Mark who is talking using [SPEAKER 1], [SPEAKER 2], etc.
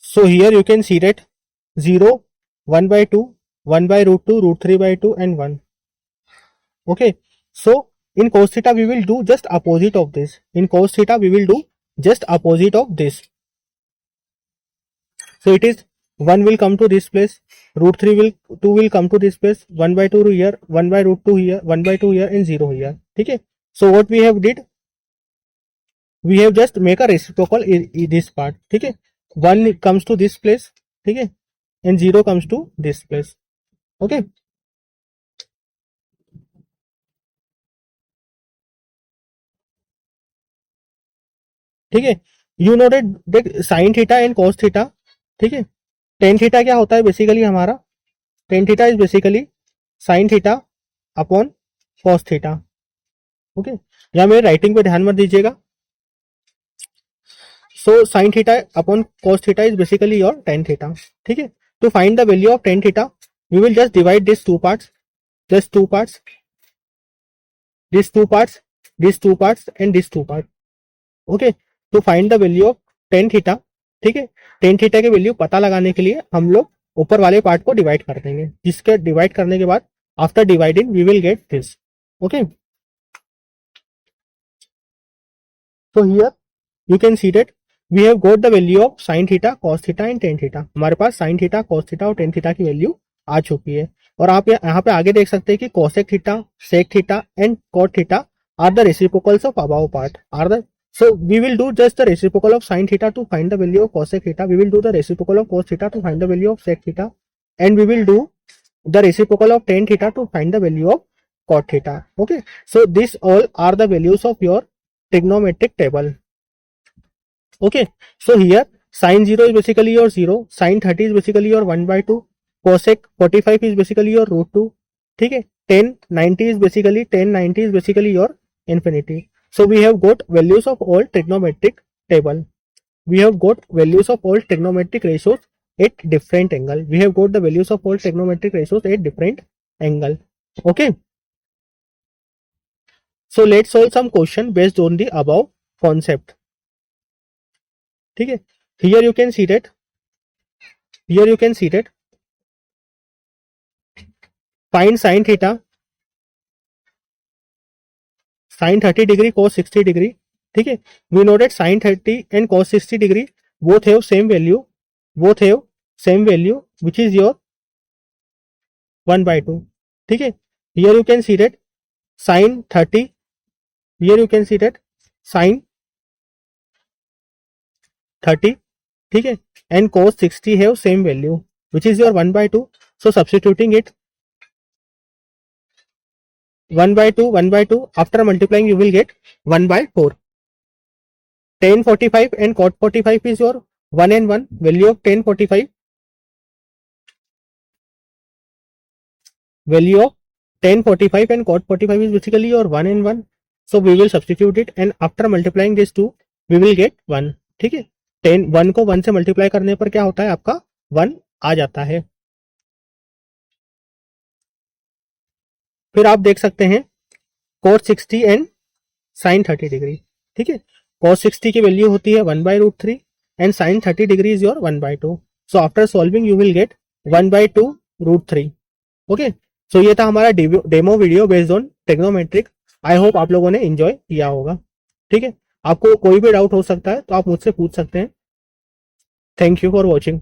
[SPEAKER 1] So here you can see that 0, 1 by 2, 1 by root 2, root 3 by 2 and 1. Okay, so in cos theta we will do just opposite of this. In cos theta we will do just opposite of this. So it is 1 will come to this place, root 3 will 2 will come to this place, 1 by 2 here, 1 by root 2 here, 1 by 2 here and 0 here. ठीक है. So what we have did, we have just make a reciprocal in this part. ठीक है. 1 comes to this place, ठीक है, and 0 comes to this place. Okay. ठीक है. You know देख sine theta and cos theta. ठीक है. Tan theta क्या होता है बेसिकली हमारा, tan theta is basically sine theta upon cos theta. Okay, यहाँ मेरे राइटिंग पे ध्यान मत दीजिएगा. So sine theta upon cos theta is basically your tan theta. ठीक है. To find the value of tan theta we will just divide this two parts, just two parts, these two parts, these two parts and these two parts. Okay, to find the value of tan theta. ठीक है. tan theta की value पता लगाने के लिए हम लोग ऊपर वाले पार्ट को डिवाइड कर देंगे, जिसके डिवाइड करने के बाद after dividing we will get this. Okay, so here you can see that we have got the value of sin theta, cos theta and tan theta. हमारे पास sin theta, cos theta और tan theta की value आ चुकी है. और आप यहाँ पे आगे देख सकते हैं कि cosec theta, sec theta and cot theta are the reciprocals of above part. So we will do just the reciprocal of sin theta to find the value of cosec theta. We will do the reciprocal of cos theta to find the value of sec theta, and we will do the reciprocal of tan theta to find the value of cot theta. Okay, so these all are the values of your trigonometric table. Okay, so here sin 0 is basically your 0, sin 30 is basically your 1 by 2, cosec 45 is basically your root 2. ठीक है. tan 90 is basically your infinity. So we have got values of all trigonometric table. We have got values of all trigonometric ratios at different angle. We have got the values of all trigonometric ratios at different angle. Okay, so let's solve some question based on the above concept. ठीक है. Here you can see that find sin theta, sin 30 degree, cos 60 degree. ठीक है. We know that sin 30 and cos 60 degree both have same value, which is your 1 by 2. ठीक है. Here you can see that sin 30, sin 30, ठीक है, and cos 60 have same value, which is your 1 by 2. So substituting it 1 by 2 after multiplying you will get 1 by 4. tan 45 and cot 45 is your 1 and 1. Value of tan 45 and cot 45 is basically your 1 and 1. So we will substitute it and after multiplying this 2 we will get 1. ठीक है. 1 को 1 से multiply करने पर क्या होता है, आपका 1 आ जाता है. फिर आप देख सकते हैं cos 60 एंड sin 30 डिग्री. ठीक है. cos 60 की वैल्यू होती है 1 by root 3 and sin 30 degree is your 1 by 2. So after solving you will get 1 by 2 root 3. Okay, so ये था हमारा demo video based on trigonometric. I hope आप लोगों ने एंजॉय किया होगा. ठीक है. आपको कोई भी डाउट हो सकता है तो आप मुझसे पूछ सकते हैं. Thank you for watching.